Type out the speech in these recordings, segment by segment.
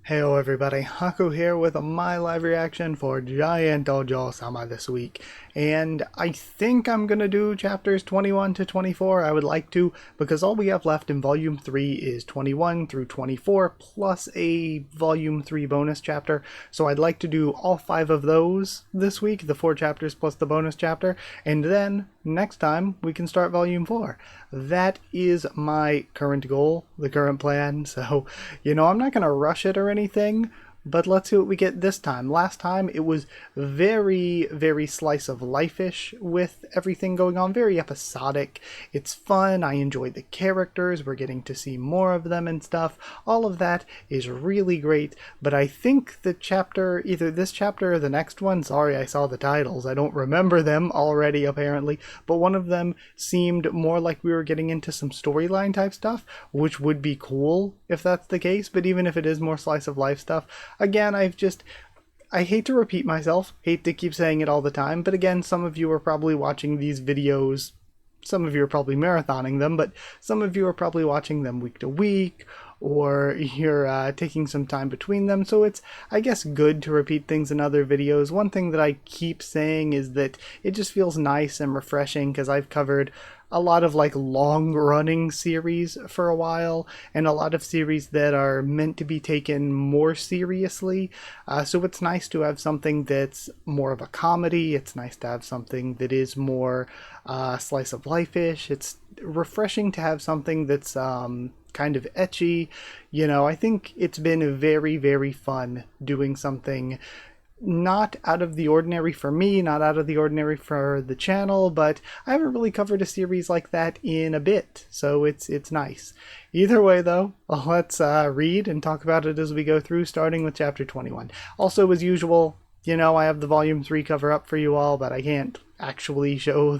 Heyo everybody, Haku here with my live reaction for Giant Ojou-sama this week. And I think I'm gonna do chapters 21 to 24. I would like to, because all we have left in volume 3 is 21 through 24 plus a volume 3 bonus chapter. So I'd like to do all 5 of those this week, the 4 chapters plus the bonus chapter, and then next time we can start volume 4. That is my current goal, the current plan. So, I'm not gonna rush it or anything, but let's see what we get this time. Last time it was very, very slice of life-ish with everything going on, very episodic. It's fun, I enjoy the characters, we're getting to see more of them and stuff. All of that is really great, but I think the chapter, either this chapter or the next one, sorry I saw the titles, I don't remember them already apparently, but one of them seemed more like we were getting into some storyline type stuff, which would be cool if that's the case, but even if it is more slice of life stuff, again, I hate to repeat myself, hate to keep saying it all the time, but again, some of you are probably watching these videos, some of you are probably marathoning them, but some of you are probably watching them week to week, or you're taking some time between them, so it's, I guess, good to repeat things in other videos. One thing that I keep saying is that it just feels nice and refreshing, because I've covered a lot of long-running series for a while, and a lot of series that are meant to be taken more seriously. So it's nice to have something that's more of a comedy. It's nice to have something that is more slice of life-ish. It's refreshing to have something that's kind of ecchi. I think it's been very, very fun doing something not out of the ordinary for me, not out of the ordinary for the channel, but I haven't really covered a series like that in a bit, so it's nice. Either way though, let's read and talk about it as we go through, starting with chapter 21. Also, as usual, I have the volume 3 cover up for you all, but I can't actually show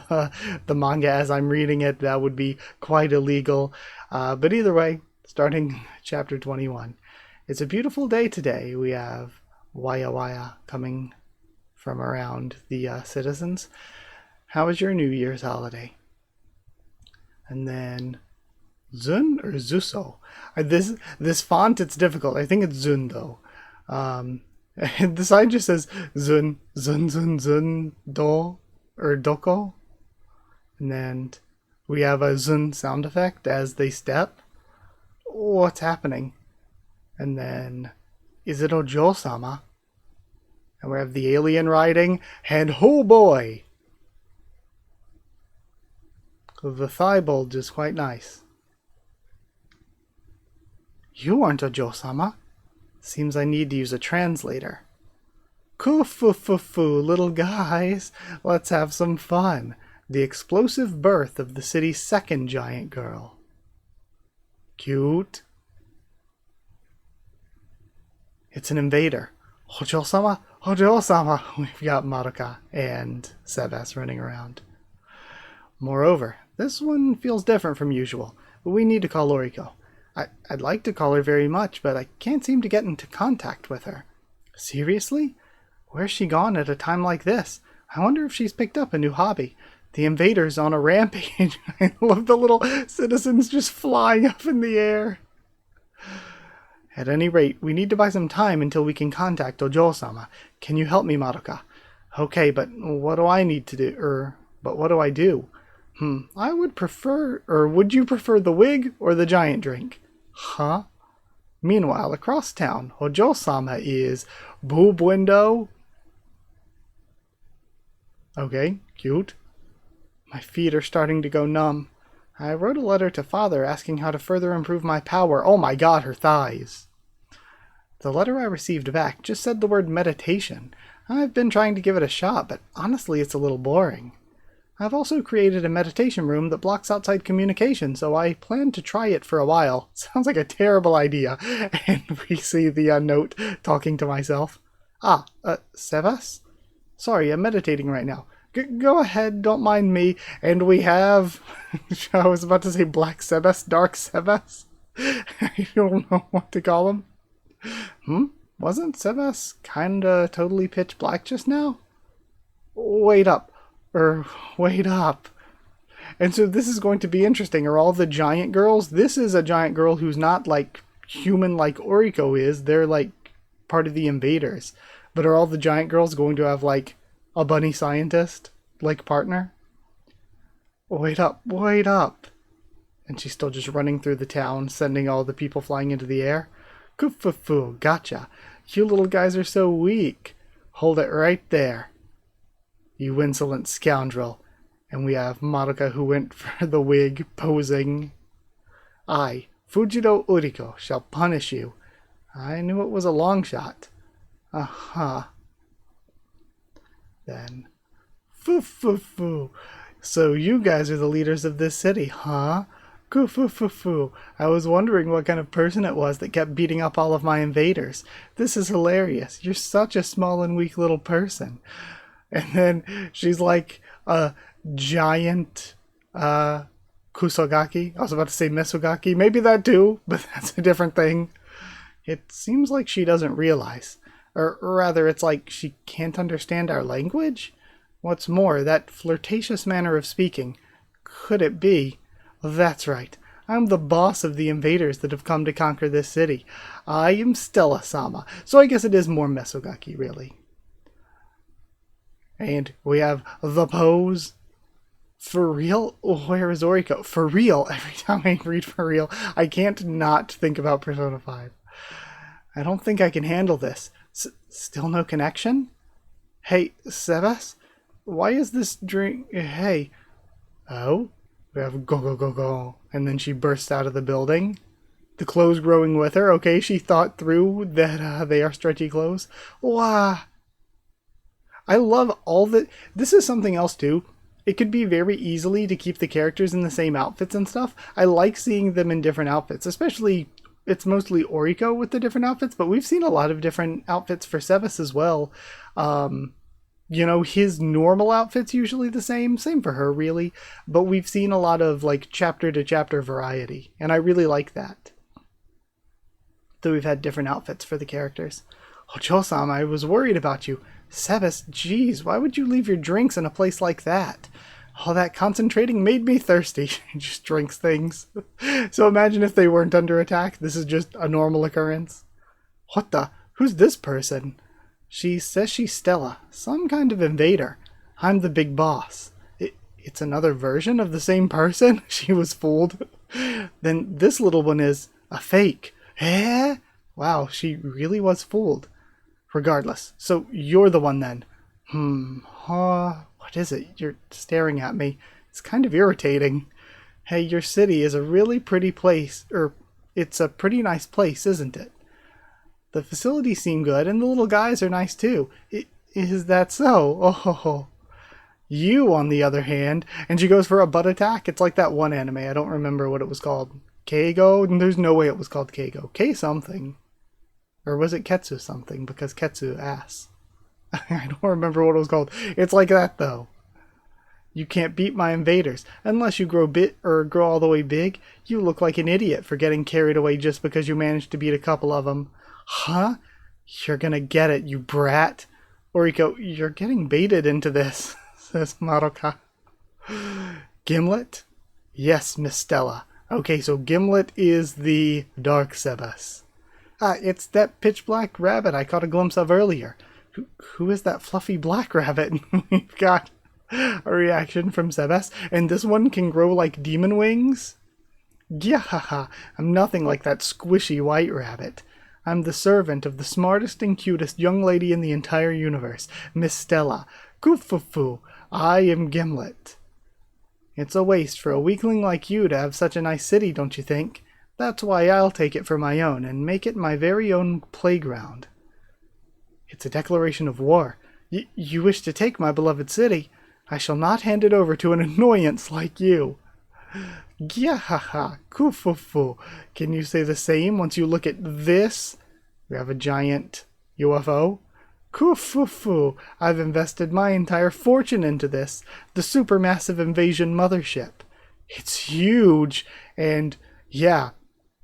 the manga as I'm reading it. That would be quite illegal. But either way, starting chapter 21. It's a beautiful day today. We have Waya Waya coming from around the citizens. How was your New Year's holiday? And then Zun or Zuso? This font, it's difficult. I think it's Zun though. The sign just says Zun, Zun, Zun, Zun, Do, or Doko. And then we have a Zun sound effect as they step. What's happening? And then, is it Ojou-sama? And we have the alien riding, and oh boy! The thigh bulge is quite nice. You aren't Ojou-sama. Seems I need to use a translator. Koo-foo-foo-foo, little guys. Let's have some fun. The explosive birth of the city's second giant girl. Cute. It's an invader. Ojou-sama, Ojou-sama. We've got Madoka and Sebas running around. Moreover, this one feels different from usual, but we need to call Oriko. I'd like to call her very much, but I can't seem to get into contact with her. Seriously? Where's she gone at a time like this? I wonder if she's picked up a new hobby. The invader's on a rampage. I love the little citizens just flying up in the air. At any rate, we need to buy some time until we can contact Ojou-sama. Can you help me, Madoka? Okay, but what do I need to do? But what do I do? I would prefer, would you prefer the wig or the giant drink? Huh? Meanwhile, across town, Ojou-sama is boob window. Okay, cute. My feet are starting to go numb. I wrote a letter to father asking how to further improve my power. Oh my god, her thighs. The letter I received back just said the word meditation. I've been trying to give it a shot, but honestly it's a little boring. I've also created a meditation room that blocks outside communication, so I plan to try it for a while. Sounds like a terrible idea. And we see the note talking to myself. Sebas? Sorry, I'm meditating right now. Go ahead, don't mind me. And we have... I was about to say Black Sebas, Dark Sebas. I don't know what to call him. Wasn't Sebas kinda totally pitch black just now? Wait up. Wait up. And so this is going to be interesting. Are all the giant girls? This is a giant girl who's not, human like Oriko is, they're like part of the invaders. But are all the giant girls going to have like a bunny scientist like partner? Wait up, wait up. And she's still just running through the town, sending all the people flying into the air. Kufufu, gotcha. You little guys are so weak. Hold it right there, you insolent scoundrel. And we have Madoka, who went for the wig, posing. I, Fujito Oriko, shall punish you. I knew it was a long shot. Aha. Then, foo. So you guys are the leaders of this city, huh? Foo. I was wondering what kind of person it was that kept beating up all of my invaders. This is hilarious. You're such a small and weak little person. And then she's like a giant Kusogaki. I was about to say Misogaki. Maybe that too, but that's a different thing. It seems like she doesn't realize. Or rather, it's like she can't understand our language? What's more, that flirtatious manner of speaking. Could it be? That's right. I'm the boss of the invaders that have come to conquer this city. I am Stella-sama. So I guess it is more Misogaki, really. And we have the pose. For real? Where is Oriko? For real? Every time I read for real, I can't not think about Persona 5. I don't think I can handle this. Still no connection? Hey, Sebas? Why is this drink... Hey. Oh? We have go. And then she bursts out of the building. The clothes growing with her. Okay, she thought through that they are stretchy clothes. Wow. I love all the... This is something else, too. It could be very easily to keep the characters in the same outfits and stuff. I like seeing them in different outfits, especially... It's mostly Oriko with the different outfits, but we've seen a lot of different outfits for Sebas as well. You know, his normal outfit's usually the same for her, really. But we've seen a lot of, like, chapter-to-chapter variety, and I really like that. So we've had different outfits for the characters. Ojou-sama, I was worried about you. Sebas, geez, why would you leave your drinks in a place like that? All that concentrating made me thirsty. She just drinks things. So imagine if they weren't under attack. This is just a normal occurrence. What the? Who's this person? She says she's Stella, some kind of invader. I'm the big boss. It's another version of the same person? She was fooled. Then this little one is a fake. Eh? Wow, she really was fooled. Regardless, so you're the one then. What is it? You're staring at me. It's kind of irritating. Hey, your city is a really pretty place, it's a pretty nice place, isn't it? The facilities seem good, and the little guys are nice too. Is that so? Oh. You, on the other hand, and she goes for a butt attack. It's like that one anime. I don't remember what it was called. Keigo? There's no way it was called Keigo. K something. Or was it Ketsu something? Because Ketsu ass. I don't remember what it was called. It's like that though. You can't beat my invaders. Unless you grow all the way big, you look like an idiot for getting carried away just because you managed to beat a couple of them. Huh? You're gonna get it, you brat. Oriko, you're getting baited into this, says Madoka. Gimlet? Yes, Miss Stella. Okay, so Gimlet is the Dark Sebas. It's that pitch black rabbit I caught a glimpse of earlier. Who is that fluffy black rabbit? We've got a reaction from Sebas, and this one can grow like demon wings? Gyahaha, I'm nothing like that squishy white rabbit. I'm the servant of the smartest and cutest young lady in the entire universe, Miss Stella. Kufufu, I am Gimlet. It's a waste for a weakling like you to have such a nice city, don't you think? That's why I'll take it for my own and make it my very own playground. It's a declaration of war. You wish to take my beloved city? I shall not hand it over to an annoyance like you. Gyahaha, kufufu. Can you say the same once you look at this? We have a giant UFO. Kufufu. I've invested my entire fortune into this. The supermassive invasion mothership. It's huge. And yeah,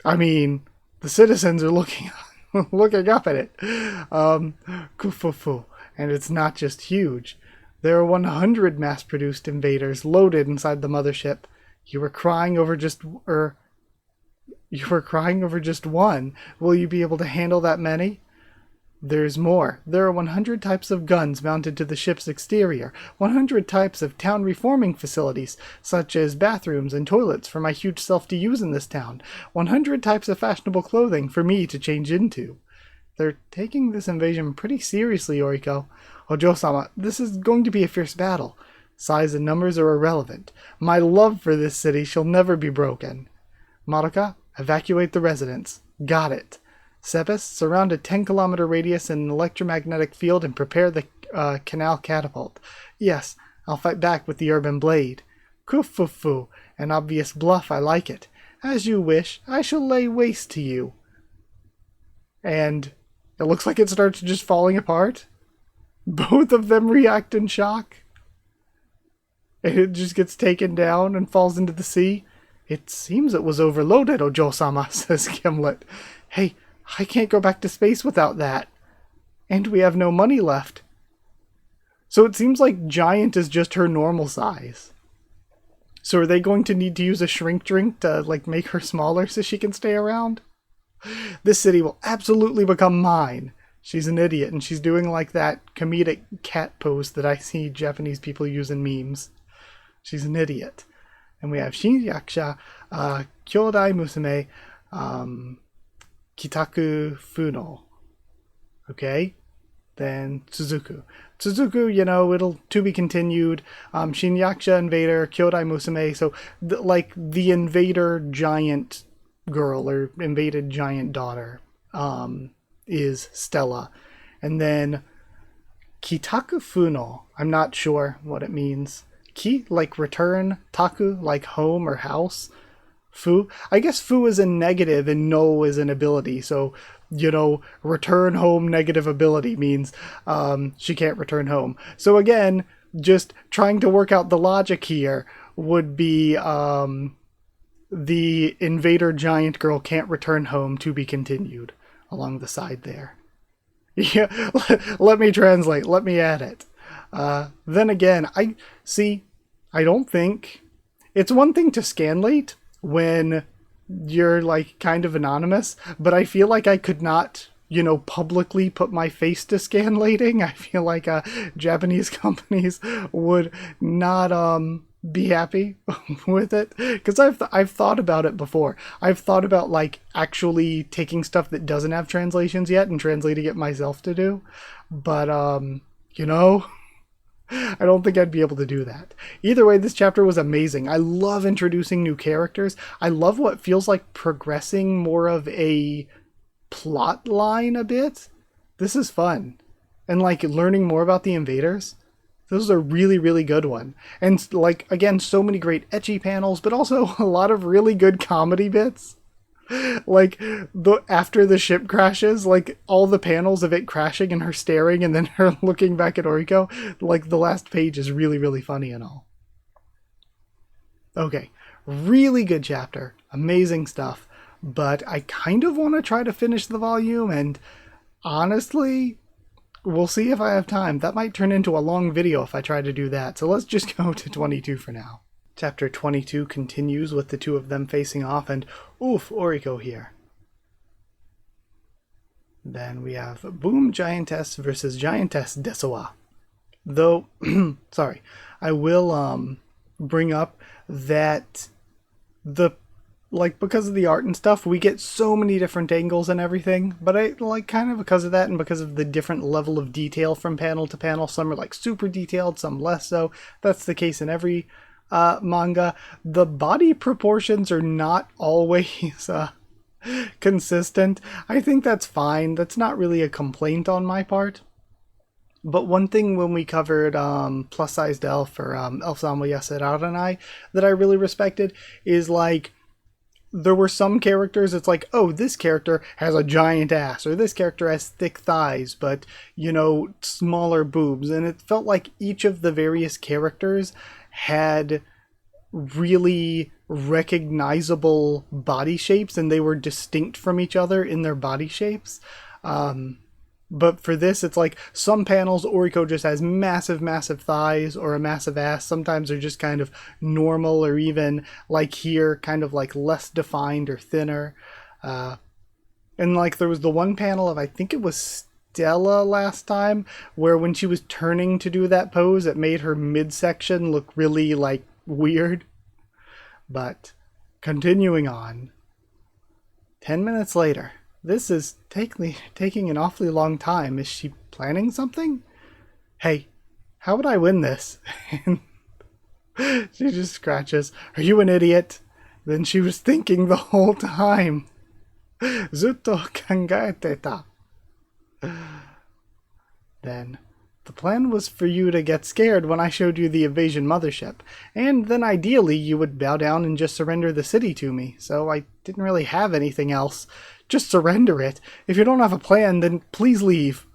I mean, the citizens are looking up at it. Kufufu. And it's not just huge. There are 100 mass-produced invaders loaded inside the mothership. You were crying over just... You were crying over just one. Will you be able to handle that many? There's more. There are 100 types of guns mounted to the ship's exterior, 100 types of town reforming facilities, such as bathrooms and toilets for my huge self to use in this town, 100 types of fashionable clothing for me to change into. They're taking this invasion pretty seriously, Oriko. Ojou-sama, this is going to be a fierce battle. Size and numbers are irrelevant. My love for this city shall never be broken. Madoka, evacuate the residents. Got it. Sebes, surround a 10-kilometer radius in an electromagnetic field and prepare the canal catapult. Yes, I'll fight back with the urban blade. Kufufu, an obvious bluff, I like it. As you wish, I shall lay waste to you. And it looks like it starts just falling apart. Both of them react in shock. And it just gets taken down and falls into the sea. It seems it was overloaded, Ojou-sama, says Gimlet. Hey, I can't go back to space without that. And we have no money left. So it seems like Giant is just her normal size. So are they going to need to use a shrink drink to make her smaller so she can stay around? This city will absolutely become mine. She's an idiot, and she's doing that comedic cat pose that I see Japanese people use in memes. She's an idiot. And we have Shinyakusha, Kyodai Musume, Kitaku Funo. Okay? Then Suzuku. Suzuku, it'll to be continued. Shinyakusha Invader, Kyodai Musume. So, the Invader Giant girl, or invaded giant daughter, is Stella. And then Kitaku Funo. I'm not sure what it means. Ki, return. Taku, home or house. Fu, I guess Fu is a negative and no is an ability, so, return home negative ability means she can't return home. So again, just trying to work out the logic here would be the Invader Giant girl can't return home, to be continued, along the side there. Yeah, let me translate, let me add it. Then again, I don't think... It's one thing to scanlate when you're kind of anonymous, but I feel like I could not, publicly put my face to scanlating. I feel like Japanese companies would not be happy with it, because I've thought about it before. I've thought about actually taking stuff that doesn't have translations yet and translating it myself to do, but I don't think I'd be able to do that. Either way, this chapter was amazing. I love introducing new characters. I love what feels like progressing more of a plot line a bit. This is fun. And learning more about the invaders. This is a really, really good one. And again, so many great ecchi panels, but also a lot of really good comedy bits. After the ship crashes, all the panels of it crashing and her staring and then her looking back at Oriko, the last page is really, really funny and all. Okay, really good chapter, amazing stuff, but I kind of want to try to finish the volume, and honestly, we'll see if I have time. That might turn into a long video if I try to do that, so let's just go to 22 for now. Chapter 22 continues with the two of them facing off, and oof, Oriko here. Then we have Boom Giantess versus Giantess Desawa. Though, sorry, I will bring up that because of the art and stuff, we get so many different angles and everything, but I kind of because of that and because of the different level of detail from panel to panel. Some are super detailed, some less so. That's the case in every manga. The body proportions are not always consistent. I think that's fine. That's not really a complaint on my part. But one thing when we covered plus-sized elf, or Elf-sama Yaserara and I, that I really respected is there were some characters, it's oh, this character has a giant ass, or this character has thick thighs, but, smaller boobs. And it felt like each of the various characters had really recognizable body shapes, and they were distinct from each other in their body shapes. But for this, it's like some panels, Oriko just has massive, massive thighs or a massive ass. Sometimes they're just kind of normal, or even like here, kind of like less defined or thinner. And like there was the one panel of, I think it was Stella last time, where when she was turning to do that pose, it made her midsection look really like weird. But continuing on, 10 minutes later. This is taking an awfully long time. Is she planning something? Hey, how would I win this? She just scratches. Are you an idiot? Then she was thinking the whole time. Zutto kangaete ta. Then, the plan was for you to get scared when I showed you the invasion mothership, and then ideally you would bow down and just surrender the city to me, so I didn't really have anything else. Just surrender it. If you don't have a plan, then please leave.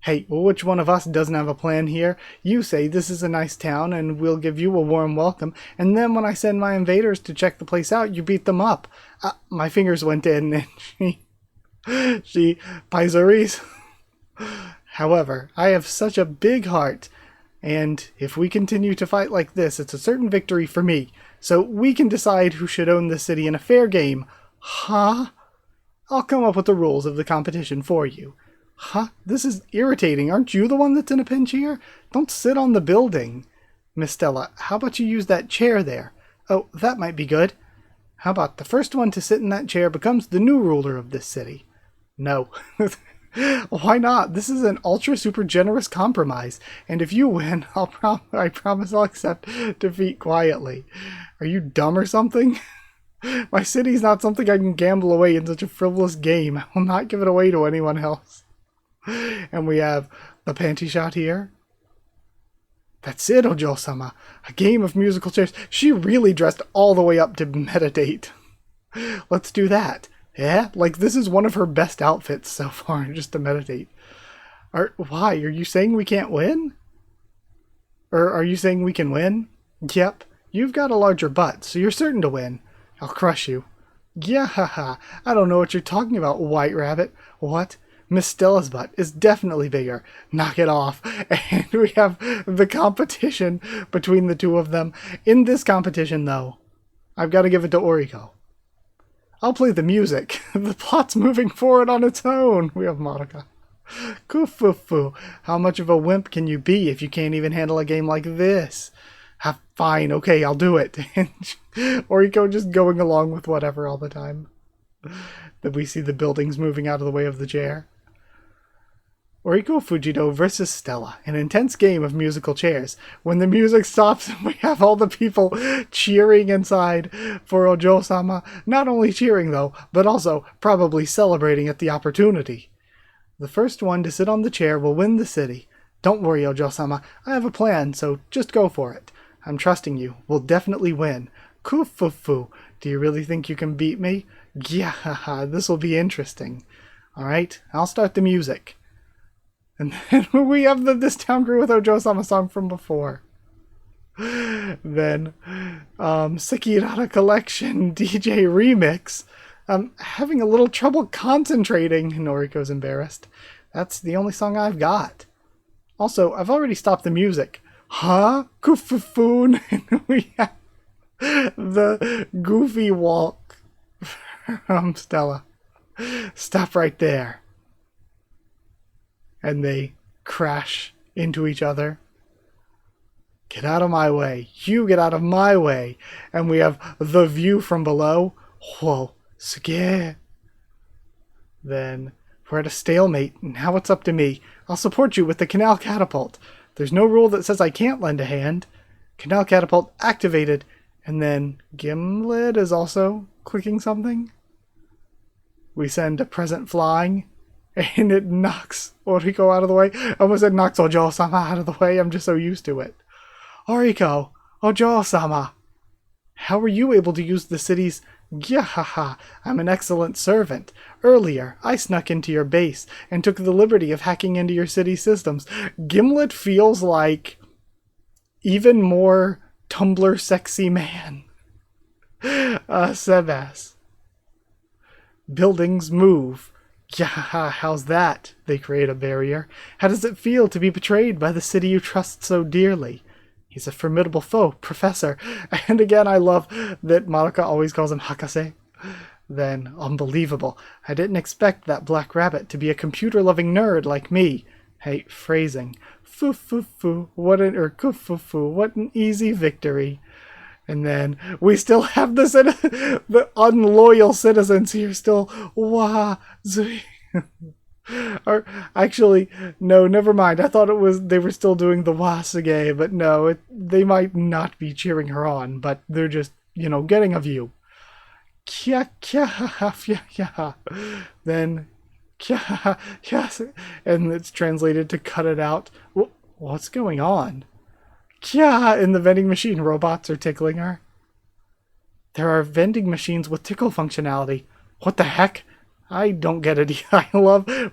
Hey, which one of us doesn't have a plan here? You say this is a nice town and we'll give you a warm welcome, and then when I send my invaders to check the place out, you beat them up. My fingers went in and she paisaries. However, I have such a big heart, and if we continue to fight like this, it's a certain victory for me, so we can decide who should own the city in a fair game. Huh? I'll come up with the rules of the competition for you. Huh? This is irritating. Aren't you the one that's in a pinch here? Don't sit on the building. Miss Stella, how about you use that chair there? Oh, that might be good. How about the first one to sit in that chair becomes the new ruler of this city? No. Why not? This is an ultra super generous compromise, and if you win, I promise I'll accept defeat quietly. Are you dumb or something? My city's not something I can gamble away in such a frivolous game. I will not give it away to anyone else. And we have the panty shot here. That's it, Ojou-sama. A game of musical chairs. She really dressed all the way up to meditate. Let's do that. Yeah? Like, this is one of her best outfits so far, just to meditate. Why? Are you saying we can't win? Or are you saying we can win? Yep. You've got a larger butt, so you're certain to win. I'll crush you. Yeah, haha. I don't know what you're talking about, White Rabbit. What? Miss Stella's butt is definitely bigger. Knock it off. And we have the competition between the two of them. In this competition, though, I've got to give it to Oriko. I'll play the music. The plot's moving forward on its own. We have Monica. Kufufu. How much of a wimp can you be if you can't even handle a game like this? Fine, okay, I'll do it. And Oriko just going along with whatever all the time. That we see the buildings moving out of the way of the chair. Oriko Fujido versus Stella, an intense game of musical chairs. When the music stops, we have all the people cheering inside for Ojou-sama. Not only cheering, though, but also probably celebrating at the opportunity. The first one to sit on the chair will win the city. Don't worry, Ojou-sama. I have a plan, so just go for it. I'm trusting you. We'll definitely win. Kufufu. Do you really think you can beat me? Yeah, this will be interesting. Alright, I'll start the music. And then we have This Town Grew with Ojou-sama song from before. Then, Sekirara Collection DJ Remix. I'm having a little trouble concentrating. Noriko's embarrassed. That's the only song I've got. Also, I've already stopped the music. Huh? Kufufoon. And we have the goofy walk from Stella. Stop right there. And they crash into each other. Get out of my way. You get out of my way. And we have the view from below. Whoa. Scare. Then we're at a stalemate. Now it's up to me. I'll support you with the canal catapult. There's no rule that says I can't lend a hand. Canal catapult activated. And then Gimlet is also clicking something. We send a present flying. And it knocks Oriko out of the way. I almost said knocks Ojou-sama out of the way. I'm just so used to it. Oriko, Ojou-sama. How were you able to use the city's... Yahaha, I'm an excellent servant. Earlier, I snuck into your base and took the liberty of hacking into your city systems. Gimlet feels like even more Tumblr sexy man. Sebas. Buildings move. Yeah, how's that? They create a barrier. How does it feel to be betrayed by the city you trust so dearly? He's a formidable foe, Professor. And again, I love that Madoka always calls him Hakase. Then, unbelievable. I didn't expect that black rabbit to be a computer-loving nerd like me. Hey, phrasing. Foo-foo-foo, what an easy victory. And then we still have the unloyal citizens here still. Wah, or actually, no, never mind. I thought they were still doing the Wasage, but no, they might not be cheering her on, but they're just, getting a view. Kya kya kya kya. Then kya kya, and it's translated to cut it out. What's going on? Kya, in the vending machine robots are tickling her. There are vending machines with tickle functionality. What the heck? I don't get it.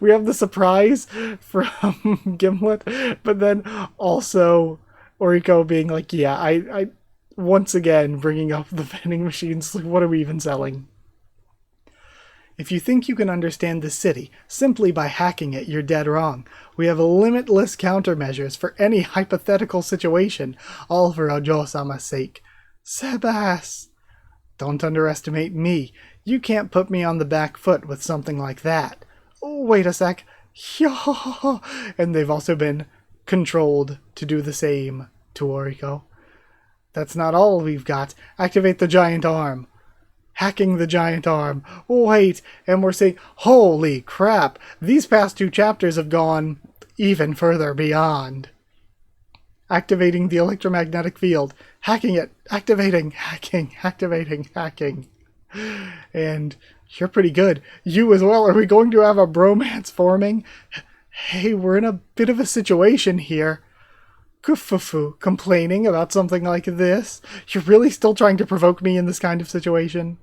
We have the surprise from Gimlet, but then also Oriko being like, yeah, I once again bringing up the vending machines. Like, what are we even selling? If you think you can understand the city simply by hacking it, you're dead wrong. We have limitless countermeasures for any hypothetical situation, all for Ojou-sama's sake. Sebas! Don't underestimate me. You can't put me on the back foot with something like that. Oh, wait a sec. And they've also been controlled to do the same to Oriko. That's not all we've got. Activate the giant arm. Hacking the giant arm. Wait, and we're saying, holy crap, these past 2 chapters have gone even further beyond. Activating the electromagnetic field. Hacking it. Activating. Hacking. Activating. Hacking. And you're pretty good. You as well. Are we going to have a bromance forming? Hey, we're in a bit of a situation here. Kufufu, complaining about something like this? You're really still trying to provoke me in this kind of situation?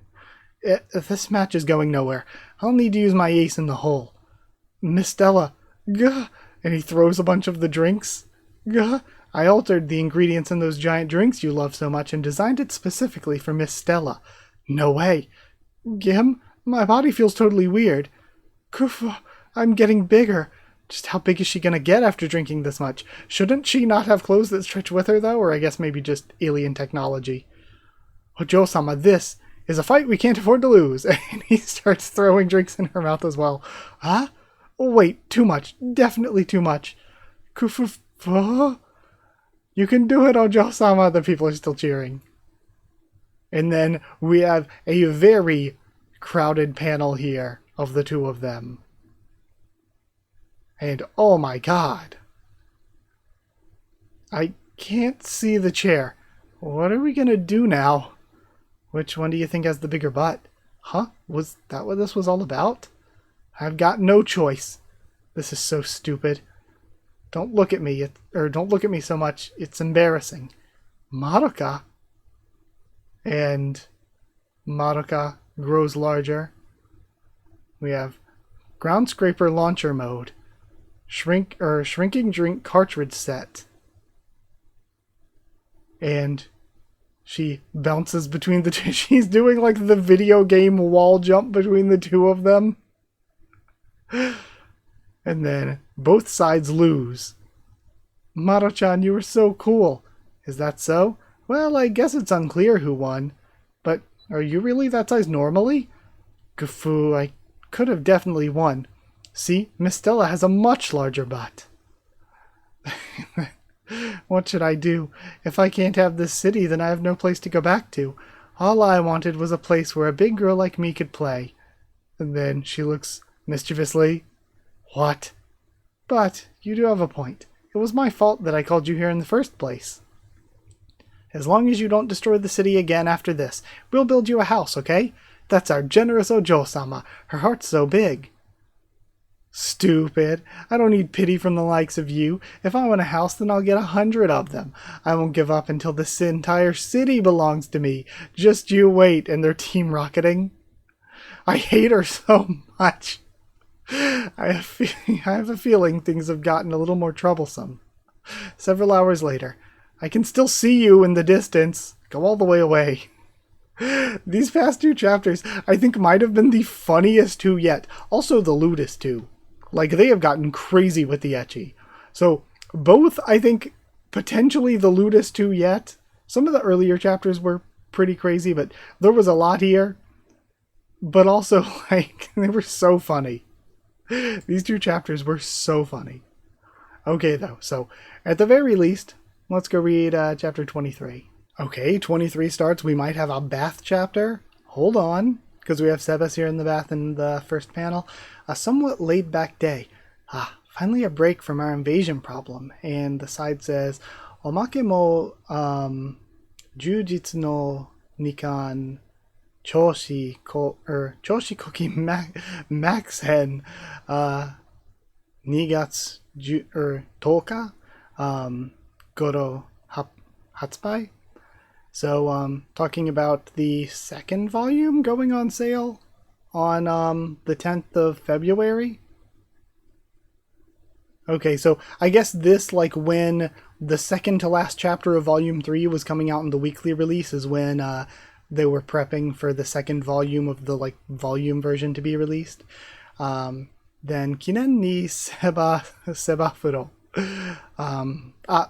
This match is going nowhere. I'll need to use my ace in the hole. Miss Stella. Gah. And he throws a bunch of the drinks. Gah. I altered the ingredients in those giant drinks you love so much and designed it specifically for Miss Stella. No way. Gim, my body feels totally weird. Kufu, I'm getting bigger. Just how big is she gonna get after drinking this much? Shouldn't she not have clothes that stretch with her, though? Or I guess maybe just alien technology. Ojou-sama, this is a fight we can't afford to lose. And he starts throwing drinks in her mouth as well. Huh? Oh, wait, too much. Definitely too much. Kufu, you can do it, Ojou-sama. The people are still cheering. And then we have a very crowded panel here of the 2 of them. And oh my god. I can't see the chair. What are we gonna do now? Which one do you think has the bigger butt? Huh? Was that what this was all about? I've got no choice. This is so stupid. Don't look at me, don't look at me so much. It's embarrassing. Madoka? And Madoka grows larger. We have ground scraper launcher mode. Shrinking drink cartridge set. And she bounces between the 2. She's doing like the video game wall jump between the 2 of them. And then both sides lose. Maro-chan, you were so cool. Is that so? Well, I guess it's unclear who won. But are you really that size normally? Gufu, I could have definitely won. See, Miss Stella has a much larger butt. What should I do? If I can't have this city, then I have no place to go back to. All I wanted was a place where a big girl like me could play. And then she looks mischievously. What? But you do have a point. It was my fault that I called you here in the first place. As long as you don't destroy the city again after this, we'll build you a house, okay? That's our generous Ojou-sama. Her heart's so big. Stupid. I don't need pity from the likes of you. If I want a house, then I'll get 100 of them. I won't give up until this entire city belongs to me. Just you wait. And they're team rocketing. I hate her so much. I have a feeling things have gotten a little more troublesome. Several hours later. I can still see you in the distance. Go all the way away. These past two chapters, I think, might have been the funniest two yet. Also the lewdest two. Like, they have gotten crazy with the ecchi. So, both, I think, potentially the lewdest two yet. Some of the earlier chapters were pretty crazy, but there was a lot here. But also, like, they were so funny. These two chapters were so funny. Okay, though, so, at the very least, let's go read chapter 23. Okay, 23 starts. We might have a bath chapter. Hold on, because we have Sebas here in the bath in the first panel. A somewhat laid-back day. Finally a break from our invasion problem. And the side says, Omake mo jujitsu no nikan choshi koki maxen nigatsu toka goro hatsubai. So, talking about the second volume going on sale on the 10th of February. Okay, so I guess this, like, when the second to last chapter of Volume 3 was coming out in the weekly release is when they were prepping for the second volume of the, like, volume version to be released. Then Kinen ni sebafuro.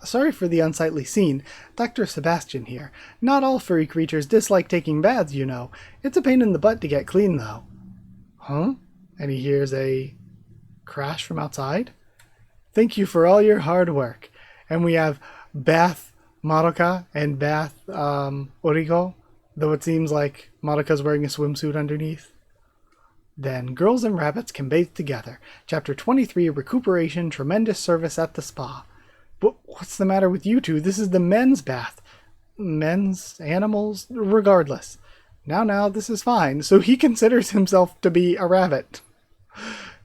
Sorry for the unsightly scene. Dr. Sebastian here. Not all furry creatures dislike taking baths, you know. It's a pain in the butt to get clean, though. Huh? And he hears a crash from outside. Thank you for all your hard work. And we have Bath Madoka and Bath Oriko, though it seems like Madoka's wearing a swimsuit underneath. Then girls and rabbits can bathe together. Chapter 23, Recuperation, Tremendous Service at the Spa. But what's the matter with you two? This is the men's bath. Men's? Animals? Regardless. Now, this is fine. So he considers himself to be a rabbit.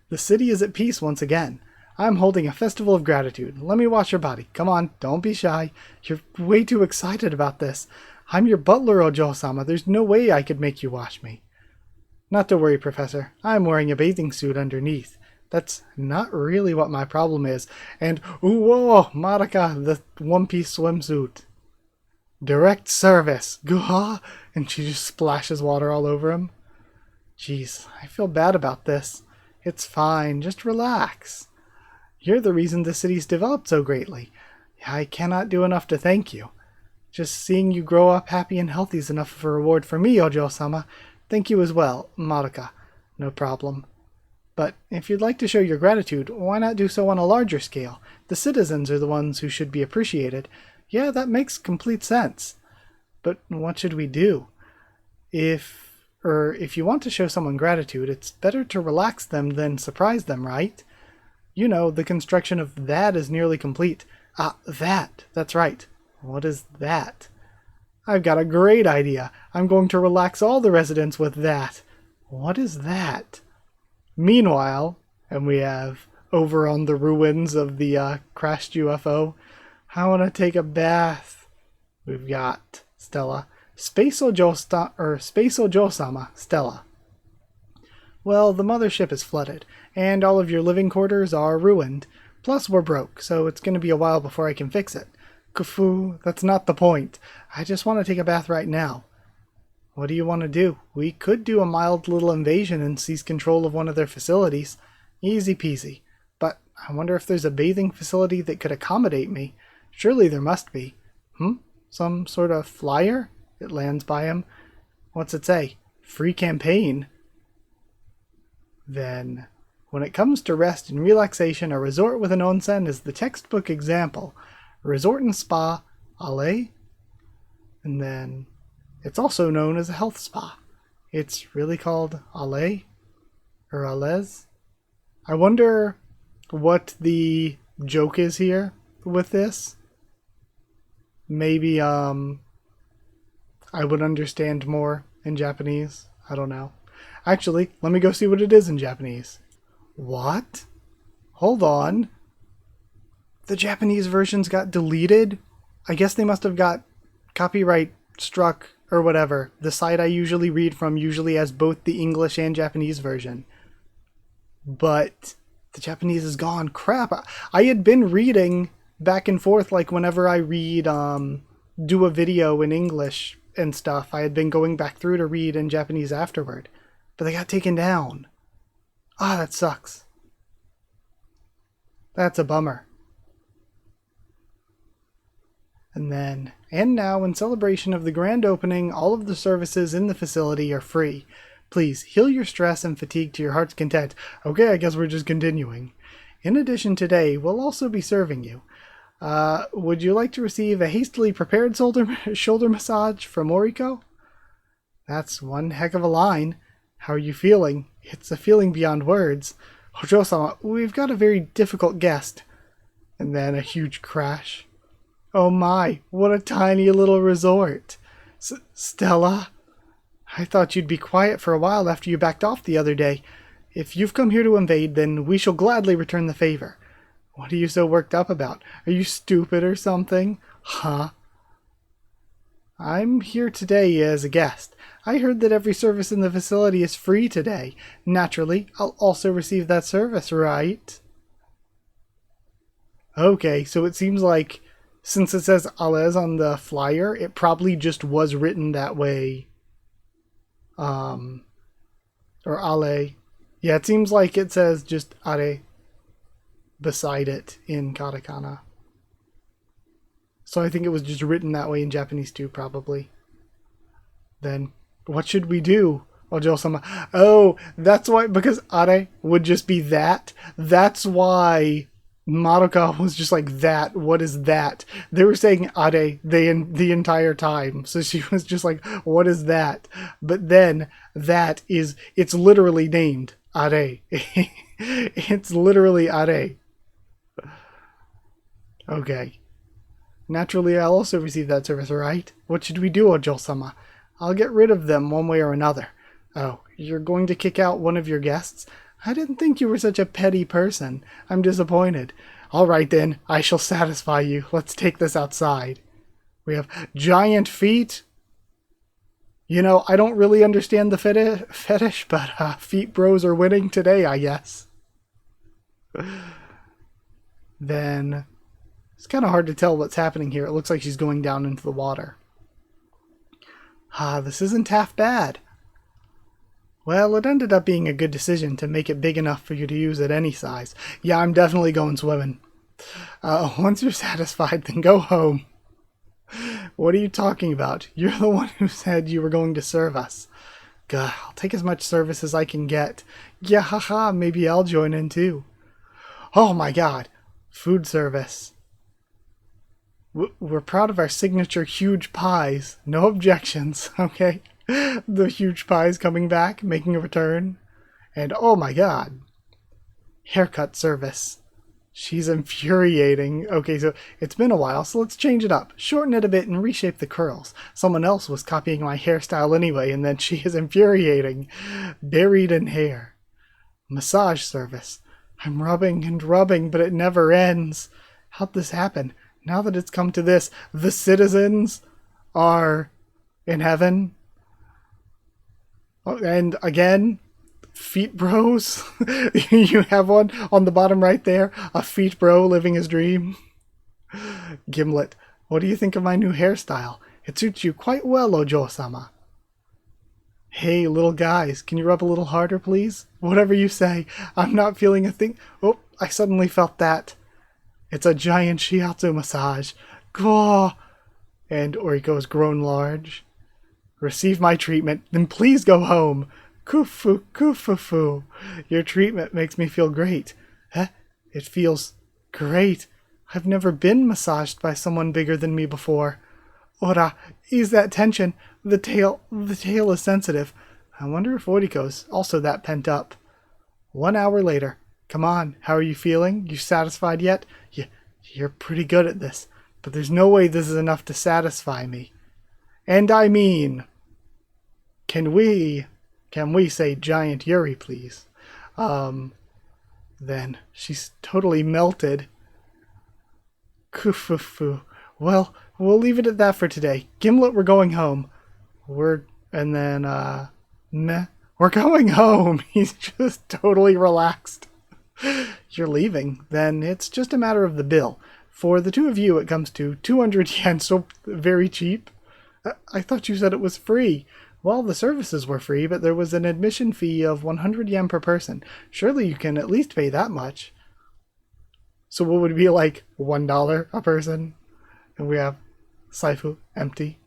The city is at peace once again. I'm holding a festival of gratitude. Let me wash your body. Come on, don't be shy. You're way too excited about this. I'm your butler, Ojou-sama. There's no way I could make you wash me. Not to worry, Professor. I'm wearing a bathing suit underneath. That's not really what my problem is. And, whoa, Madoka, the one-piece swimsuit. Direct service. Gah! And she just splashes water all over him. Jeez, I feel bad about this. It's fine. Just relax. You're the reason the city's developed so greatly. I cannot do enough to thank you. Just seeing you grow up happy and healthy is enough of a reward for me, Ojou-sama. Thank you as well, Madoka. No problem. But if you'd like to show your gratitude, why not do so on a larger scale? The citizens are the ones who should be appreciated. Yeah, that makes complete sense. But what should we do? If you want to show someone gratitude, it's better to relax them than surprise them, right? You know, the construction of that is nearly complete. That. That's right. What is that? I've got a great idea. I'm going to relax all the residents with that. What is that? Meanwhile, and we have over on the ruins of the crashed UFO, I want to take a bath. We've got Stella. Space Ojou-sama, Stella. Well, the mothership is flooded, and all of your living quarters are ruined. Plus, we're broke, so it's going to be a while before I can fix it. Kufu, that's not the point. I just want to take a bath right now. What do you want to do? We could do a mild little invasion and seize control of one of their facilities. Easy peasy. But I wonder if there's a bathing facility that could accommodate me. Surely there must be. Some sort of flyer? It lands by him. What's it say? Free campaign. Then, when it comes to rest and relaxation, a resort with an onsen is the textbook example. Resort and spa, Ale. And then, it's also known as a health spa. It's really called Ale? Or Ales? I wonder what the joke is here with this. Maybe, I would understand more in Japanese. I don't know. Actually, let me go see what it is in Japanese. What? Hold on. The Japanese versions got deleted? I guess they must have got copyright struck or whatever. The site I usually read from usually has both the English and Japanese version. But the Japanese is gone. Crap. I had been reading back and forth, like whenever I read, do a video in English and stuff I had been going back through to read in Japanese afterward, but they got taken down. Ah, that sucks. That's a bummer. And now, in celebration of the grand opening, all of the services in the facility are free. Please, heal your stress and fatigue to your heart's content. Okay, I guess we're just continuing. In addition, today, we'll also be serving you. Would you like to receive a hastily prepared shoulder massage from Oriko? That's one heck of a line. How are you feeling? It's a feeling beyond words. Ojou-sama, we've got a very difficult guest. And then a huge crash. Oh my, what a tiny little resort. Stella? I thought you'd be quiet for a while after you backed off the other day. If you've come here to invade, then we shall gladly return the favor. What are you so worked up about? Are you stupid or something? Huh? I'm here today as a guest. I heard that every service in the facility is free today. Naturally, I'll also receive that service, right? Okay, so it seems like, since it says Ales on the flyer, it probably just was written that way. Or Ale. Yeah, it seems like it says just Are beside it in katakana. So I think it was just written that way in Japanese too, probably. Then, what should we do? Ojou-sama. Oh, that's why, because Are would just be that. That's why Madoka was just like, that, what is that? They were saying Are the entire time. So she was just like, what is that? But then, that is, it's literally named Are. It's literally Are. Okay. Naturally, I'll also receive that service, right? What should we do, Ojou-sama? I'll get rid of them one way or another. Oh, you're going to kick out one of your guests? I didn't think you were such a petty person. I'm disappointed. All right then, I shall satisfy you. Let's take this outside. We have giant feet. You know, I don't really understand the fetish, but feet bros are winning today, I guess. Then, it's kind of hard to tell what's happening here. It looks like she's going down into the water. This isn't half bad. Well, it ended up being a good decision to make it big enough for you to use at any size. Yeah, I'm definitely going swimming. Once you're satisfied, then go home. What are you talking about? You're the one who said you were going to serve us. Gah, I'll take as much service as I can get. Yeah, haha, maybe I'll join in too. Oh my god. Food service. We're proud of our signature huge pies. No objections, okay? The huge pies coming back, making a return. And oh my god. Haircut service. She's infuriating. Okay, so it's been a while, so let's change it up. Shorten it a bit and reshape the curls. Someone else was copying my hairstyle anyway, and then she is infuriating. Buried in hair. Massage service. I'm rubbing and rubbing, but it never ends. How'd this happen? Now that it's come to this, the citizens are in heaven. Oh, and again, feet bros. You have one on the bottom right there. A feet bro living his dream. Gimlet, what do you think of my new hairstyle? It suits you quite well, Ojou-sama. Hey, little guys, can you rub a little harder, please? Whatever you say. I'm not feeling a thing. Oh, I suddenly felt that. It's a giant shiatsu massage. Gah! And Oriko has grown large. Receive my treatment, then please go home. Kufu, kufufu. Your treatment makes me feel great. Huh? It feels great. I've never been massaged by someone bigger than me before. Ora, ease that tension. The tail is sensitive. I wonder if Oriko's also that pent up. 1 hour later. Come on, how are you feeling? You satisfied yet? You're pretty good at this, but there's no way this is enough to satisfy me. And I mean, can we say Giant Yuri, please? Then she's totally melted. Kufufu. Well, we'll leave it at that for today. Gimlet, we're going home. We're going home. He's just totally relaxed. You're leaving. Then it's just a matter of the bill. For the two of you, it comes to 200 yen, so very cheap. I thought you said it was free. Well, the services were free, but there was an admission fee of 100 yen per person. Surely you can at least pay that much. So what would it be, like $1 a person? And we have Saifu empty.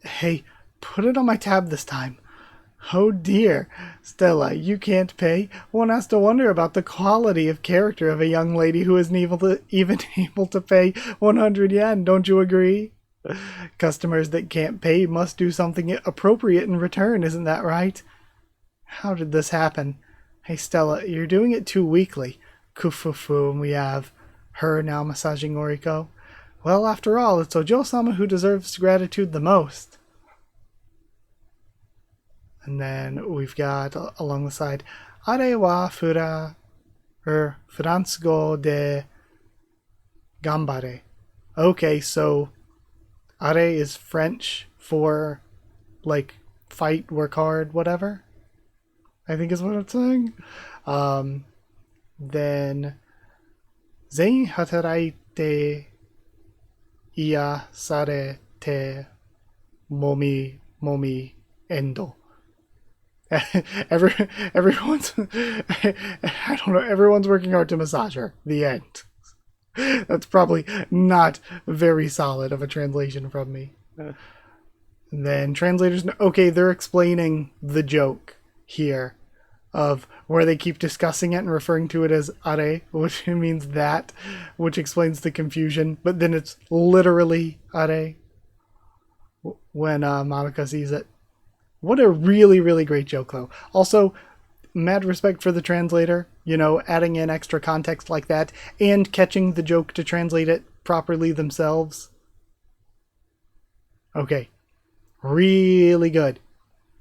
Hey, put it on my tab this time. Oh dear, Stella, you can't pay? One has to wonder about the quality of character of a young lady who isn't even able to pay 100 yen, don't you agree? Customers that can't pay must do something appropriate in return, isn't that right? How did this happen? Hey Stella, you're doing it too weakly. Kufufu, and we have her now massaging Oriko. Well, after all, it's Ojou-sama who deserves gratitude the most. And then we've got, along the side, Are wa Furansugo de Gambare. Okay, so Are is French for, like, fight, work hard, whatever. I think is what it's saying. Then Zen hataraite iya sarete momi endo. Everyone's I don't know, everyone's working hard to massage her. The end. That's probably not very solid of a translation from me. And then translators, okay, they're explaining the joke here of where they keep discussing it and referring to it as are, which means that, which explains the confusion, but then it's literally are when Madoka sees it. What a really, really great joke, though. Also, mad respect for the translator, you know, adding in extra context like that and catching the joke to translate it properly themselves. Okay. Really good.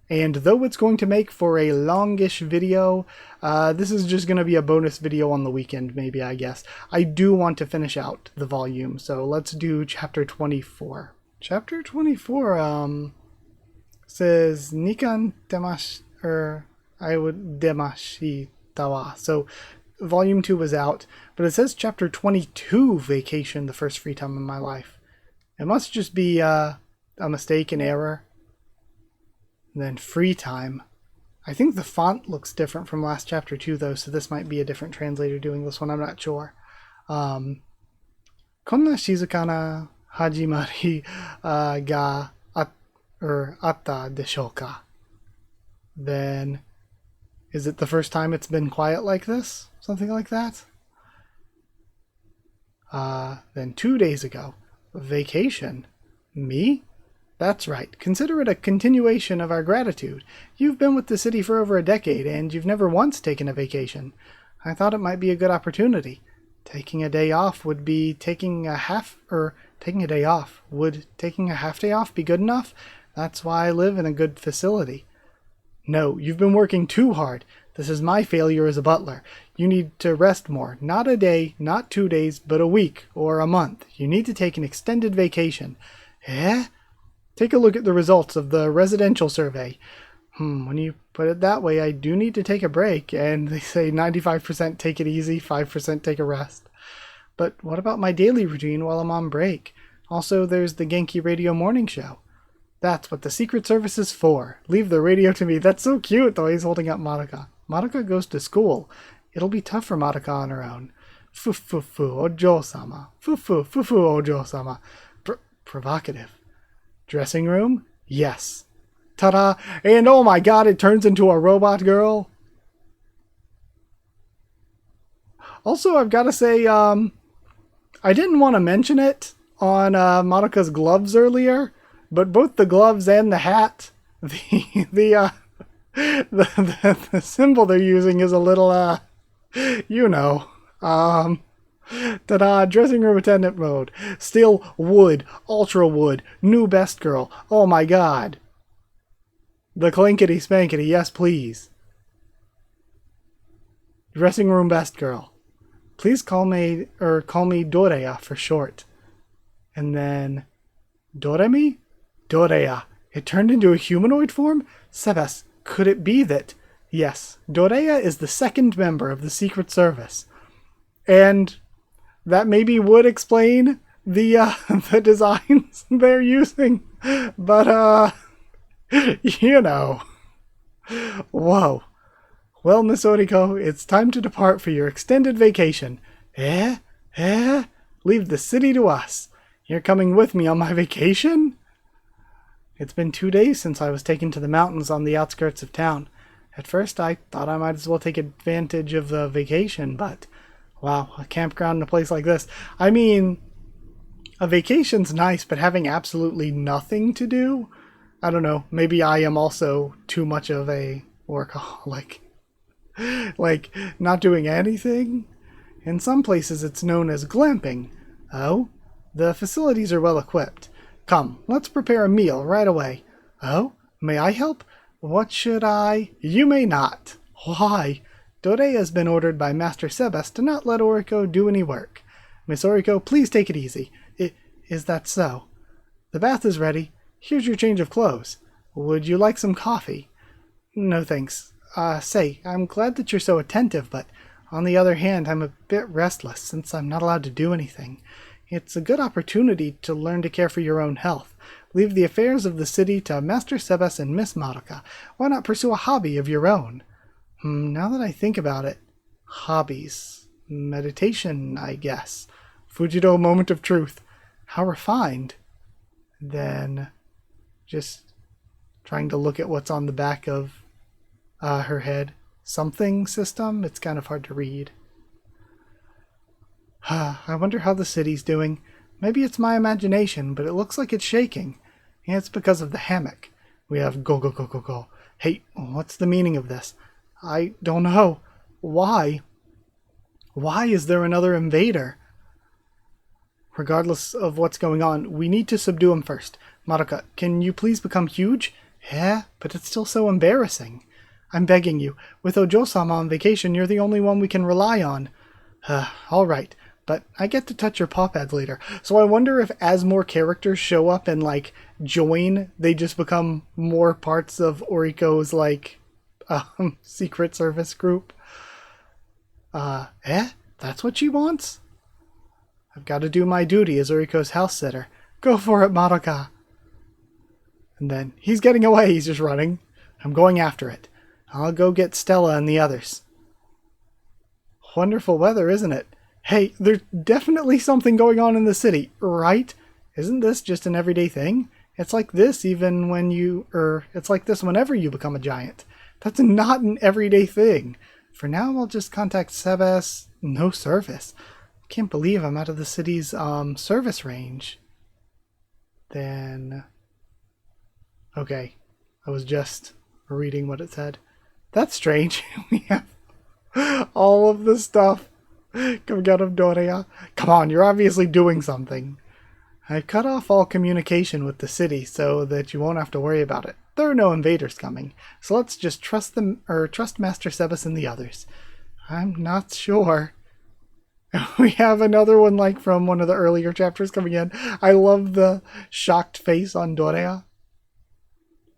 And though it's going to make for a longish video, this is just going to be a bonus video on the weekend, maybe, I guess. I do want to finish out the volume, so let's do chapter 24. Chapter 24, says Nikan Demashitawa. So volume 2 was out, but it says chapter 22 vacation, the first free time in my life. It must just be a mistake, an error. And then free time. I think the font looks different from last chapter 2 though, so this might be a different translator doing this one, I'm not sure. Konna shizuka na hajimari ga atta deshouka. Then, is it the first time it's been quiet like this? Something like that? Then 2 days ago. Vacation. Me? That's right. Consider it a continuation of our gratitude. You've been with the city for over a decade, and you've never once taken a vacation. I thought it might be a good opportunity. Taking a day off would be taking a half day off. Would taking a half day off be good enough? That's why I live in a good facility. No, you've been working too hard. This is my failure as a butler. You need to rest more. Not a day, not 2 days, but a week or a month. You need to take an extended vacation. Eh? Take a look at the results of the residential survey. When you put it that way, I do need to take a break, and they say 95% take it easy, 5% take a rest. But what about my daily routine while I'm on break? Also, there's the Genki Radio Morning Show. That's what the Secret Service is for. Leave the radio to me. That's so cute, though. He's holding up Madoka. Madoka goes to school. It'll be tough for Madoka on her own. Fufufu Ojou-sama. Fufu Ojou-sama. Provocative. Dressing room? Yes. Ta-da! And oh my god, it turns into a robot girl. Also, I've got to say, I didn't want to mention it on Madoka's gloves earlier, but both the gloves and the hat, the symbol they're using is a little, you know, ta-da, dressing room attendant mode. Still wood, ultra wood, new best girl. Oh my god. The clinkety spankety, yes please. Dressing room best girl. Please call me Dorea for short. And then Doremi? Dorea. It turned into a humanoid form? Sebes, could it be that? Yes, Dorea is the second member of the Secret Service. And that maybe would explain the the designs they're using, but you know. Whoa. Well, Miss Oriko, it's time to depart for your extended vacation. Eh? Eh? Leave the city to us. You're coming with me on my vacation? It's been 2 days since I was taken to the mountains on the outskirts of town. At first I thought I might as well take advantage of the vacation, but wow, a campground in a place like this. I mean, a vacation's nice, but having absolutely nothing to do? I don't know, maybe I am also too much of a workaholic. Like, not doing anything? In some places it's known as glamping. Oh? The facilities are well equipped. Come, let's prepare a meal right away. Oh? May I help? What should I? You may not. Why? Dore has been ordered by Master Sebas to not let Oriko do any work. Miss Oriko, please take it easy. Is that so? The bath is ready. Here's your change of clothes. Would you like some coffee? No thanks. Say, I'm glad that you're so attentive, but on the other hand, I'm a bit restless since I'm not allowed to do anything. It's a good opportunity to learn to care for your own health. Leave the affairs of the city to Master Sebas and Miss Madoka. Why not pursue a hobby of your own? Now that I think about it, hobbies. Meditation, I guess. Fujito, moment of truth. How refined. Then, just trying to look at what's on the back of her head. Something system? It's kind of hard to read. I wonder how the city's doing. Maybe it's my imagination, but it looks like it's shaking. And it's because of the hammock. We have go go go go go. Hey, what's the meaning of this? I don't know. Why? Why is there another invader? Regardless of what's going on, we need to subdue him first. Madoka, can you please become huge? Yeah, but it's still so embarrassing. I'm begging you. With Ojou-sama on vacation, you're the only one we can rely on. All right. But I get to touch your paw pads later. So I wonder if as more characters show up and, like, join, they just become more parts of Oriko's, like, secret service group. That's what she wants? I've got to do my duty as Oriko's house sitter. Go for it, Madoka. And then, he's getting away, he's just running. I'm going after it. I'll go get Stella and the others. Wonderful weather, isn't it? Hey, there's definitely something going on in the city, right? Isn't this just an everyday thing? It's like this even when it's like this whenever you become a giant. That's not an everyday thing. For now, I'll just contact Sebas. No service. Can't believe I'm out of the city's, service range. Then... Okay. I was just reading what it said. That's strange. We have all of the stuff coming out of Dorea. Come on, you're obviously doing something. I cut off all communication with the city so that you won't have to worry about it. There are no invaders coming, so let's just trust Master Sebas and the others. I'm not sure. We have another one like from one of the earlier chapters coming in. I love the shocked face on Dorea.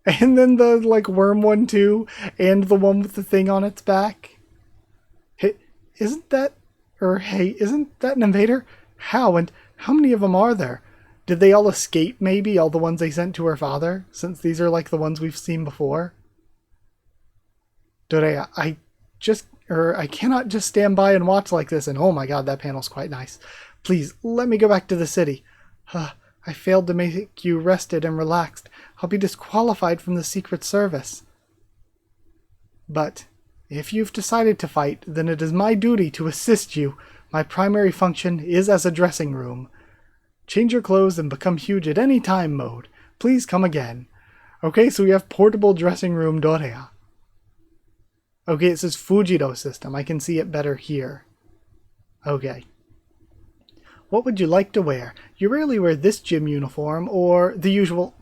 And then the like worm one too, and the one with the thing on its back. Hey, isn't that an invader? How and how many of them are there? Did they all escape maybe, all the ones they sent to her father, since these are like the ones we've seen before? Dorea, I cannot just stand by and watch like this, and oh my god, that panel's quite nice. Please, let me go back to the city. I failed to make you rested and relaxed. I'll be disqualified from the Secret Service. But if you've decided to fight, then it is my duty to assist you. My primary function is as a dressing room. Change your clothes and become huge at any time mode. Please come again. Okay, so we have portable dressing room Dorea. Okay, it says Fujito system. I can see it better here. Okay. What would you like to wear? You rarely wear this gym uniform, or the usual,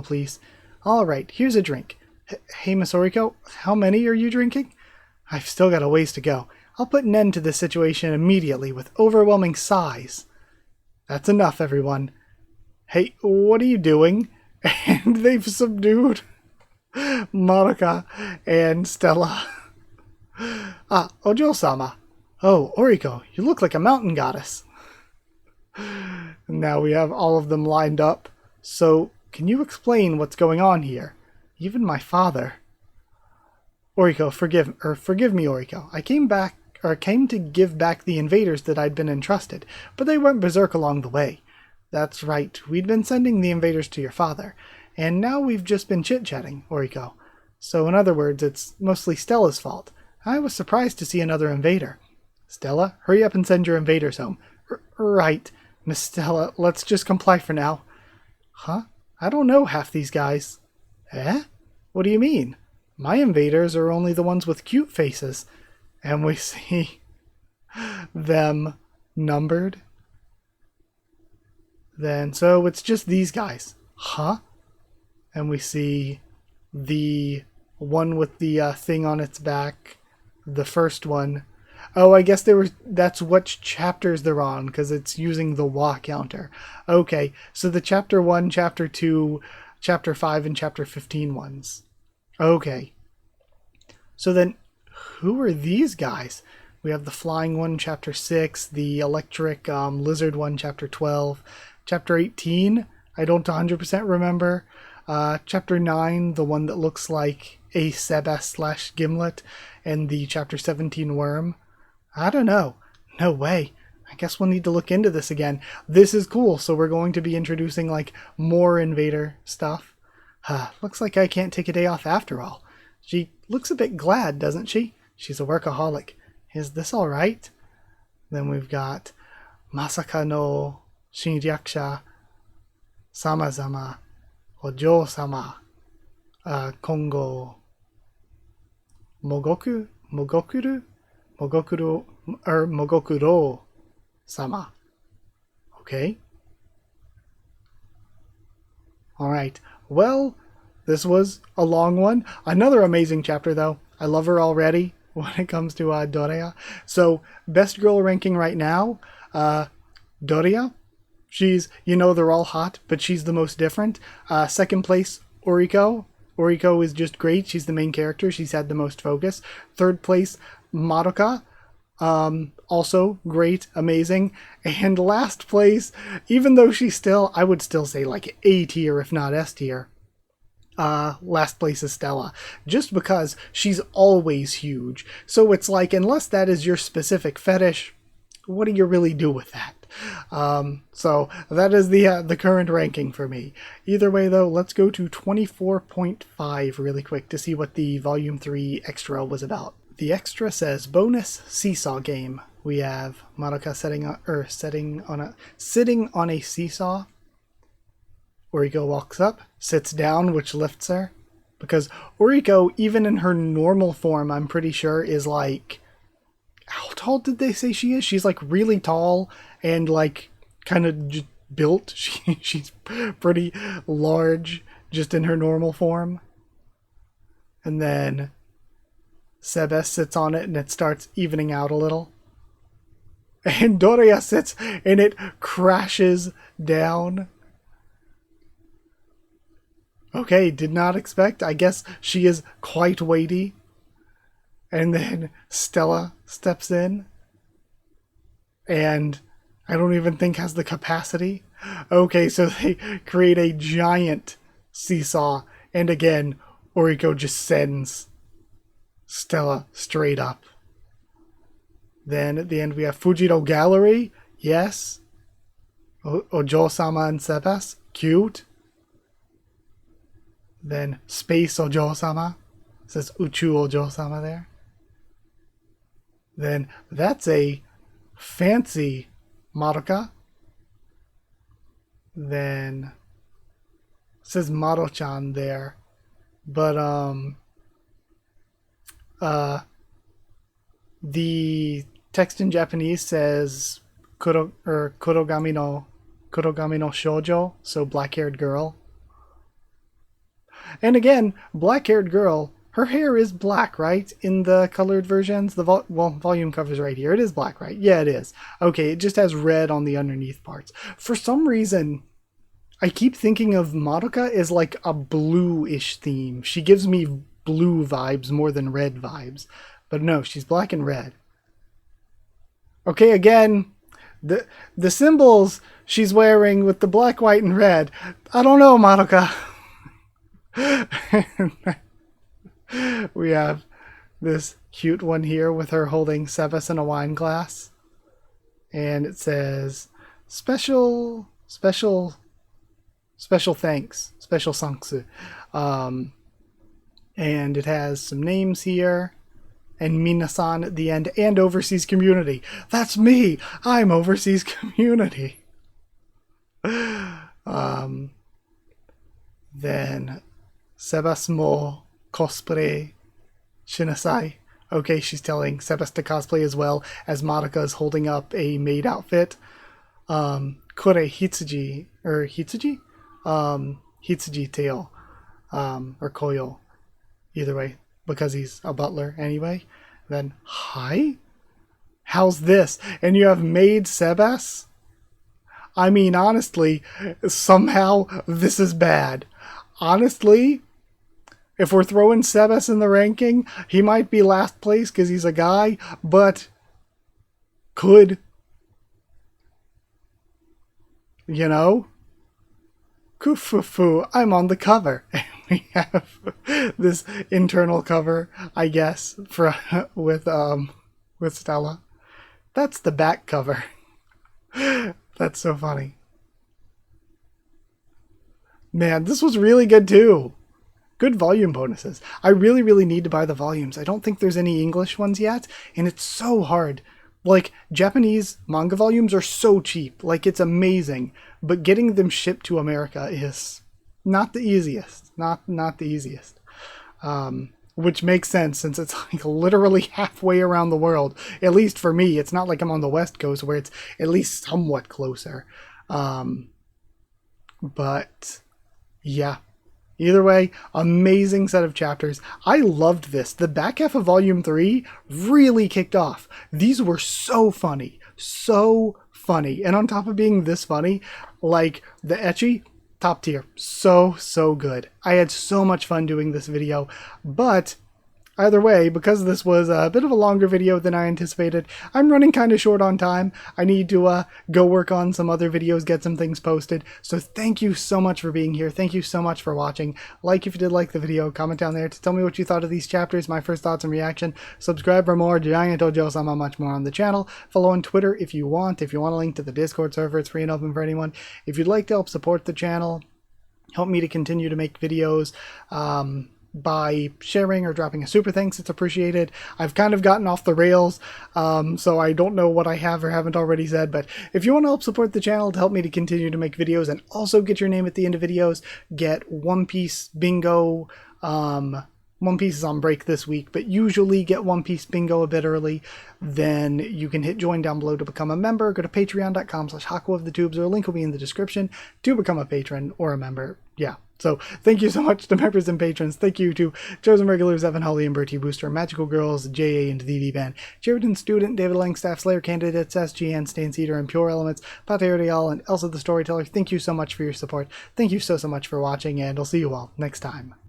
please. Alright, here's a drink. Hey, Miss Oriko, how many are you drinking? I've still got a ways to go. I'll put an end to this situation immediately with overwhelming sighs. That's enough, everyone. Hey, what are you doing? And they've subdued Madoka and Stella. Ojou-sama. Oh, Oriko, you look like a mountain goddess. Now we have all of them lined up. So, can you explain what's going on here? Even my father. Oriko, forgive me, Oriko. I came to give back the invaders that I'd been entrusted, but they went berserk along the way. That's right, we'd been sending the invaders to your father, and now we've just been chit-chatting, Oriko. So in other words, it's mostly Stella's fault. I was surprised to see another invader. Stella, hurry up and send your invaders home. Right, Miss Stella, let's just comply for now. Huh? I don't know half these guys. Eh? What do you mean? My invaders are only the ones with cute faces. And we see them numbered. Then, so it's just these guys. Huh? And we see the one with the thing on its back. The first one. Oh, I guess that's what chapters they're on, because it's using the wa counter. Okay, so the chapter 1, chapter 2, chapter 5, and chapter 15 ones. Okay. So then, who are these guys? We have the flying one, chapter 6, the electric lizard one, chapter 12, chapter 18, I don't 100% remember, chapter 9, the one that looks like a Sebas / Gimlet, and the chapter 17 worm. I don't know. No way. I guess we'll need to look into this again. This is cool, so we're going to be introducing like more invader stuff. Looks like I can't take a day off after all. She looks a bit glad, doesn't she? She's a workaholic. Is this alright? Then we've got Masaka no Shinryakusha Samazama Ojou-sama Kongo Mogokuro-sama. Okay. Alright. Well, this was a long one. Another amazing chapter, though. I love her already when it comes to Doria. So, best girl ranking right now, Doria. She's, they're all hot, but she's the most different. Second place, Oriko. Oriko is just great. She's the main character. She's had the most focus. Third place, Madoka. Also great, amazing. And last place, even though she's still, I would still say like A tier, if not S tier. Last place is Stella, just because she's always huge. So it's like, unless that is your specific fetish, what do you really do with that? So that is the current ranking for me. Either way, though, let's go to 24.5 really quick to see what the Volume 3 extra was about. The extra says bonus seesaw game. We have Madoka sitting on a seesaw. Oriko walks up, sits down, which lifts her. Because Oriko, even in her normal form, I'm pretty sure is like... How tall did they say she is? She's like really tall and like kind of just built. She's pretty large just in her normal form. And then Sebes sits on it and it starts evening out a little. And Doria sits and it crashes down. Okay, did not expect. I guess she is quite weighty. And then Stella steps in. And I don't even think has the capacity. Okay, so they create a giant seesaw. And again, Oriko just sends Stella straight up. Then at the end we have Fujiro Gallery. Yes. Ojou-sama and Sebas. Cute. Then Space Ojou-sama. It says Uchu Ojou-sama there. Then that's a fancy Madoka. Then it says Mado-chan there. But the text in Japanese says Kurogami no Shoujo, so black-haired girl. And again, black-haired girl, her hair is black, right? In the colored versions, the volume cover's right here. It is black, right? Yeah, it is. Okay, it just has red on the underneath parts. For some reason, I keep thinking of Madoka as like a blue-ish theme. She gives me blue vibes more than red vibes. But no, she's black and red. Okay, again, The symbols she's wearing with the black, white, and red. I don't know, Madoka. We have this cute one here with her holding Sebas in a wine glass. And it says, special thanks, special sanksu. And it has some names here. And Minasan at the end, and overseas community. That's me! I'm overseas community. Then Sebas mo cosplay shinasai. Okay, she's telling Sebas to cosplay as well, as Madoka is holding up a maid outfit. Kore hitsuji, or hitsuji? Hitsuji tail, or koyo. Either way, because he's a butler anyway. Then, hi? How's this? And you have maid Sebas? I mean, honestly, somehow this is bad. Honestly, if we're throwing Sebas in the ranking, he might be last place because he's a guy, but could. You know? Kufufu, I'm on the cover. We have this internal cover, I guess, with Stella. That's the back cover. That's so funny. Man, this was really good too. Good volume bonuses. I really need to buy the volumes. I don't think there's any English ones yet, and it's so hard. Like, Japanese manga volumes are so cheap. Like, it's amazing. But getting them shipped to America is not the easiest. Not the easiest. Which makes sense since it's like literally halfway around the world. At least for me. It's not like I'm on the West Coast where it's at least somewhat closer. But yeah. Either way, amazing set of chapters. I loved this. The back half of Volume 3 really kicked off. These were so funny. So funny. And on top of being this funny, like the ecchi, top tier. So good. I had so much fun doing this video. But either way, because this was a bit of a longer video than I anticipated, I'm running kind of short on time. I need to go work on some other videos, get some things posted. So thank you so much for being here. Thank you so much for watching. Like if you did like the video, comment down there to tell me what you thought of these chapters, my first thoughts and reaction. Subscribe for more Giant Ojou-sama, much more on the channel. Follow on Twitter if you want. If you want a link to the Discord server, it's free and open for anyone. If you'd like to help support the channel, help me to continue to make videos, by sharing or dropping a super thanks, it's appreciated. I've kind of gotten off the rails, so I don't know what I have or haven't already said, but if you want to help support the channel to help me to continue to make videos and also get your name at the end of videos, get One Piece bingo. One Piece is on break this week, but usually get One Piece bingo a bit early. Then you can hit join down below to become a member. Go to patreon.com/HakuOfTheTubes, or a link will be in the description to become a patron or a member. Yeah. So thank you so much to members and patrons. Thank you to chosen regulars Evan, Holly, and Bertie Booster, Magical Girls, JA and DD Band, Sheridan Student, David Langstaff, Slayer Candidates, SGN, Stan Cedar, and Pure Elements, Paterial, and Elsa the Storyteller. Thank you so much for your support. Thank you so much for watching, and I'll see you all next time.